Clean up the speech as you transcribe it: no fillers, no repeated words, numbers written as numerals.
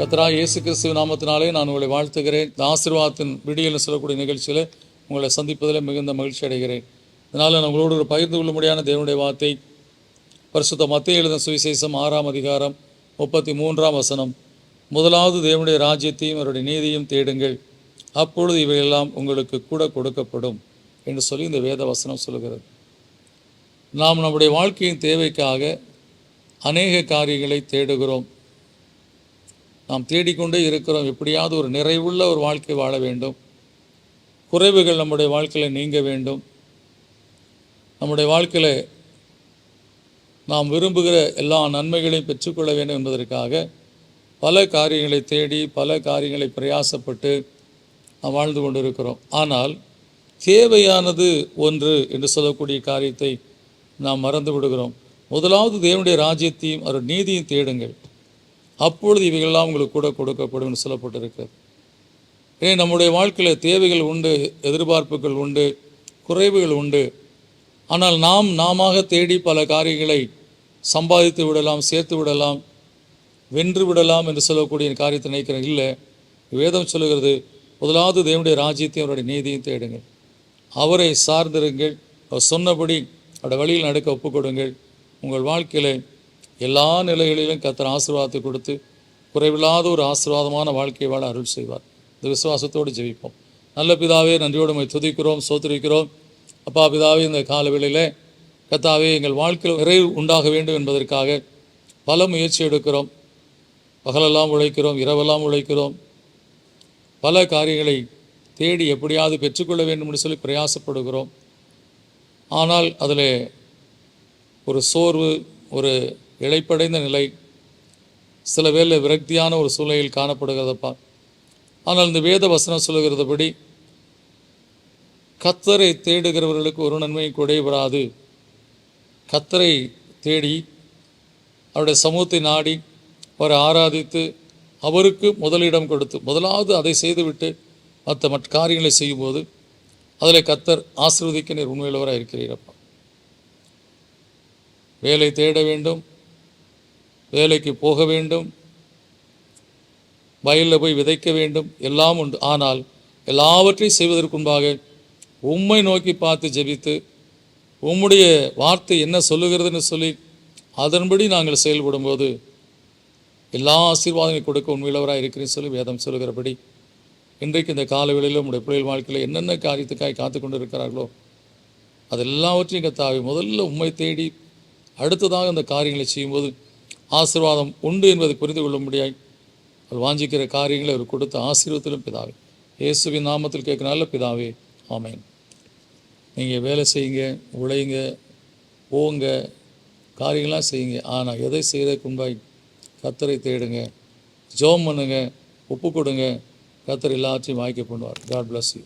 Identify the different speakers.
Speaker 1: கர்த்தராகிய இயேசு கிறிஸ்துவின் நாமத்தினாலே நான் உங்களை வாழ்த்துகிறேன். இந்த ஆசீர்வாதத்தின் விடியல்னு சொல்லக்கூடிய நிகழ்ச்சியில் உங்களை சந்திப்பதில் மிகுந்த மகிழ்ச்சி அடைகிறேன். இதனால் நான் உங்களோடு ஒரு பகிர்ந்து கொள்ளும்படியான தேவனுடைய வார்த்தை பரிசுத்த மத்தேயு எழுதின சுவிசேஷம் 6ஆம் அதிகாரம் 33ஆம் வசனம். முதலாவது தேவனுடைய ராஜ்யத்தையும் அவருடைய நீதியையும் தேடுங்கள், அப்பொழுது இவையெல்லாம் உங்களுக்கு கூட கொடுக்கப்படும் என்று சொல்லி இந்த வேத வசனம் சொல்கிறது. நாம் நம்முடைய வாழ்க்கையின் தேவைக்காக அநேக காரியங்களை தேடுகிறோம். நாம் தேடிக்கொண்டே இருக்கிறோம். எப்படியாவது ஒரு நிறைவுள்ள ஒரு வாழ்க்கை வாழ வேண்டும், குறைவுகள் நம்முடைய வாழ்க்கையில் நீங்க வேண்டும், நம்முடைய வாழ்க்கையில் நாம் விரும்புகிற எல்லா நன்மைகளையும் பெற்றுக்கொள்ள வேண்டும் என்பதற்காக பல காரியங்களை தேடி பல காரியங்களை பிரயாசப்பட்டு நாம் வாழ்ந்து கொண்டிருக்கிறோம். ஆனால் தேவையானது ஒன்று என்று சொல்லக்கூடிய காரியத்தை நாம் மறந்து விடுகிறோம். முதலாவது தேவனுடைய ராஜ்யத்தையும் அவர் நீதியும் தேடுங்கள், அப்பொழுது இவைகளெல்லாம் உங்களுக்கு கூட கொடுக்கப்படும் என்று சொல்லப்பட்டிருக்கிறது. ஏன் நம்முடைய வாழ்க்கையில் தேவைகள் உண்டு, எதிர்பார்ப்புகள் உண்டு, குறைவுகள் உண்டு. ஆனால் நாம தேடி பல காரியங்களை சம்பாதித்து விடலாம், சேர்த்து விடலாம், வென்று விடலாம் என்று சொல்லக்கூடிய காரியத்தை நினைக்கிறேன். இல்லை, வேதம் சொல்லுகிறது, முதலாவது தேவனுடைய ராஜ்யத்தையும் அவருடைய நீதியும் தேடுங்கள், அவரை சார்ந்திருங்கள், அவர் சொன்னபடி அவருடைய வழியில் நடக்க ஒப்புக் கொடுங்கள். உங்கள் வாழ்க்கையில் எல்லா நிலைகளிலும் கர்த்தர் ஆசீர்வாதத்தை கொடுத்து குறைவில்லாத ஒரு ஆசீர்வாதமான வாழ்க்கை வாழ அருள் செய்வார். இந்த விசுவாசத்தோடு ஜெபிப்போம். நல்ல பிதாவே, நன்றியோடு உம்மை துதிக்கிறோம், ஸ்தோத்திரிக்கிறோம். அப்பா பிதாவே, இந்த காலவேளையில் கர்த்தாவே எங்கள் வாழ்க்கையில் நிறைவு உண்டாக வேண்டும் என்பதற்காக பல முயற்சி எடுக்கிறோம். பகலெல்லாம் உழைக்கிறோம், இரவெல்லாம் உழைக்கிறோம், பல காரியங்களை தேடி எப்படியாவது பெற்றுக்கொள்ள வேண்டும் என்று சொல்லி பிரயாசப்படுகிறோம். ஆனால் அதில் ஒரு சோர்வு, ஒரு இழைப்படைந்த நிலை, சில வேளை விரக்தியான ஒரு சூழ்நிலையில் காணப்படுகிறதப்பா. ஆனால் இந்த வேத வசனம் சொல்லுகிறதுபடி கர்த்தரை தேடுகிறவர்களுக்கு ஒரு நன்மையும் குறைபடாது. கர்த்தரை தேடி அவருடைய சமூகத்தை நாடி அவரை ஆராதித்து அவருக்கு முதலிடம் கொடுத்து முதலாவது அதை செய்துவிட்டு மற்ற காரியங்களை செய்யும்போது அதில் கர்த்தர் ஆசீர்வதிக்க நீர் உண்மையுள்ளவராக இருக்கிறீரப்பா. வேலை தேட வேண்டும், வேலைக்கு போக வேண்டும், வயலில் போய் விதைக்க வேண்டும், எல்லாம் உண்டு. ஆனால் எல்லாவற்றையும் செய்வதற்கு முன்பாக உம்மை நோக்கி பார்த்து ஜெபித்து உம்முடைய வார்த்தை என்ன சொல்லுகிறதுன்னு சொல்லி அதன்படி நாங்கள் செயல்படும்போது எல்லா ஆசீர்வாதங்களையும் கொடுக்க உண்மையுள்ளவராக இருக்கிறேன்னு சொல்லி வேதம் சொல்லுகிறபடி இன்றைக்கு இந்த காலவேளையில் உங்களுடைய பிள்ளைகள் வாழ்க்கையில் என்னென்ன காரியத்துக்காக காத்து கொண்டு இருக்கிறார்களோ அதெல்லாவற்றையும் கர்த்தாவே முதல்ல உம்மை தேடி அடுத்ததாக அந்த காரியங்களை செய்யும்போது ஆசீர்வாதம் உண்டு என்பதை புரிந்து கொள்ள முடியாது. அவர் வாஞ்சிக்கிற காரியங்களை அவர் கொடுத்த ஆசீர்வாதத்திலும் பிதாவே, இயேசுவின் நாமத்தில் கேட்குற நல்ல பிதாவே, ஆமேன். நீங்கள் வேலை செய்யுங்க, உழைங்க, போங்க, காரியங்களாம் செய்யுங்க. ஆனால் எதை செய்கிறதுக்கு முன்பாக கர்த்தரை தேடுங்க, ஜெபம் பண்ணுங்க, ஒப்பு கொடுங்க. கர்த்தர் எல்லாத்தையும் வாய்க்க பண்ணுவார். God bless you.